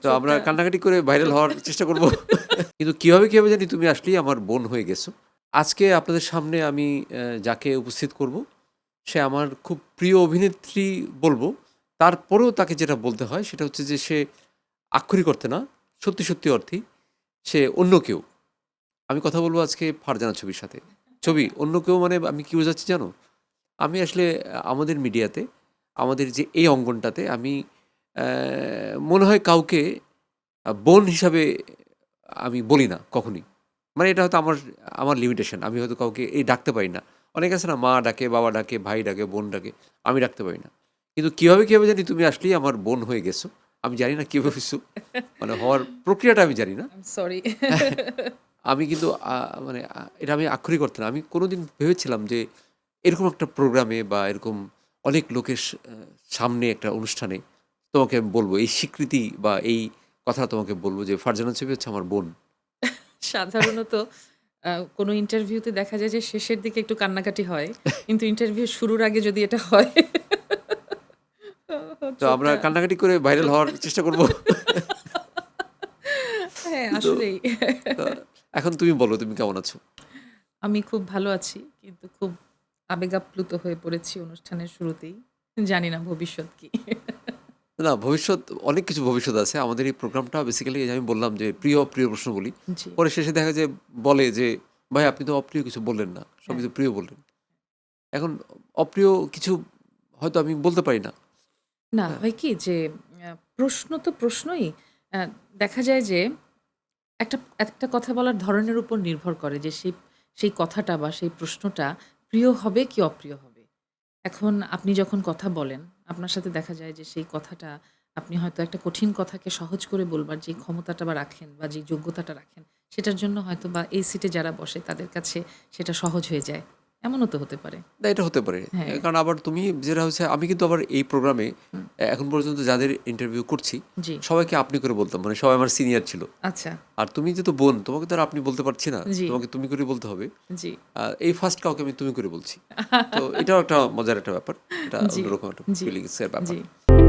তো আমরা কান্নাকাটি করে ভাইরাল হওয়ার চেষ্টা করব। কিন্তু কিভাবে জানি তুমি আসলেই আমার বোন হয়ে গেছো। আজকে আপনাদের সামনে আমি যাকে উপস্থিত করব, সে আমার খুব প্রিয় অভিনেত্রী বলবো। তারপরেও তাকে যেটা বলতে হয় সেটা হচ্ছে যে সে আক্ষরিক অর্থে না, সত্যি অর্থেই সে অন্য কেউ। আমি কথা বলবো আজকে ফারজানা ছবির সাথে। ছবি অন্য কেউ মানে আমি কি বোঝাচ্ছি জানো? আমি আসলে আমাদের মিডিয়াতে, আমাদের যে এই অঙ্গনটাতে আমি মনে হয় কাউকে বোন হিসাবে আমি বলি না কখনই। মানে এটা হয়তো আমার লিমিটেশন। আমি হয়তো কাউকে এই ডাকতে পারি না। অনেকে আছে না মা ডাকে, বাবা ডাকে, ভাই ডাকে, বোন ডাকে। আমি ডাকতে পারি না। কিন্তু কিভাবে জানি তুমি আসলেই আমার বোন হয়ে গেছো। আমি জানি না কিভাবে হইছো। মানে হওয়ার প্রক্রিয়াটা আমি জানি না। সরি। আমি কিন্তু মানে এটা আমি আক্ষরিক অর্থে না। আমি কোনোদিন ভেবেছিলাম যে এরকম একটা প্রোগ্রামে বা এরকম অনেক লোকের সামনে একটা অনুষ্ঠানে তোমাকে আমি বলবো এই স্বীকৃতি বা এই কথা তোমাকে বলবো যে ফারজানা ছবি হচ্ছে আমার বোন। সাধারণত কোনো ইন্টারভিউতে দেখা যায় যে শেষের দিকে একটু কান্নাকাটি হয়। কিন্তু ইন্টারভিউ শুরুর আগে যদি এটা হয় তো আমরা চোখটা কান্নাকাটি করে ভাইরাল চোখ হওয়ার চেষ্টা করব। হ্যাঁ, তো আসলেই। তো এখন তুমি বলো তুমি কেমন আছো? আমি খুব ভালো আছি। কিন্তু খুব আবেগাপ্লুত হয়ে পড়েছি অনুষ্ঠানের শুরুতেই। জানি না ভবিষ্যৎ কি? না ভবিষ্যৎ, অনেক কিছু ভবিষ্যৎ আছে। আমাদের এই প্রোগ্রামটা বেসিক্যালি আমি বললাম যে প্রিয় প্রশ্নগুলি। জি, পরে শেষে দেখা যায় বলে যে, "ভাই আপনি তো অপ্রিয় কিছু বললেন না। সবই হ্যাঁ। তো প্রিয় বললেন।" এখন অপ্রিয় কিছু হয়তো আমি বলতে পারি না। না, হ্যাঁ, হয় কি যে প্রশ্ন তো প্রশ্নই। আ দেখা যায় যে একটা একটা কথা বলার ধরনের উপর নির্ভর করে যে সেই কথাটা বা সেই প্রশ্নটা প্রিয় হবে কি অপ্রিয় হবে। এখন আপনি যখন কথা বলেন, আপনার সাথে দেখা যায় যে সেই কথাটা আপনি হয়তো একটা কঠিন কথাকে সহজ করে বলবার যে ক্ষমতাটা বা রাখেন বা যে যোগ্যতাটা রাখেন, সেটার জন্য হয়তোবা এই সিটে যারা বসে তাদের কাছে সেটা সহজ হয়ে যায়। এমনও তো হতে পারে। না এটা হতে পারে। হ্যাঁ, কারণ আবার তুমি যেটা হচ্ছে আমি কিন্তু আবার এই প্রোগ্রামে হুম, এখন পর্যন্ত যাদের ইন্টারভিউ করছি, জি, সবাইকে আপনি করে বলতাম। মানে সবাই আমার সিনিয়র ছিল। আচ্ছা, আর তুমি যেহেতু বোন, তোমাকে তো আর আপনি বলতে পারছি না। জি, তোমাকে তুমি করে বলতে হবে। জি, এই ফার্স্ট কাউকে আমি তুমি করে বলছি। তো এটাও একটা মজার একটা ব্যাপার। এটা জি, অন্যরকম একটা জি, ফিলিংস এর ব্যাপার। জি।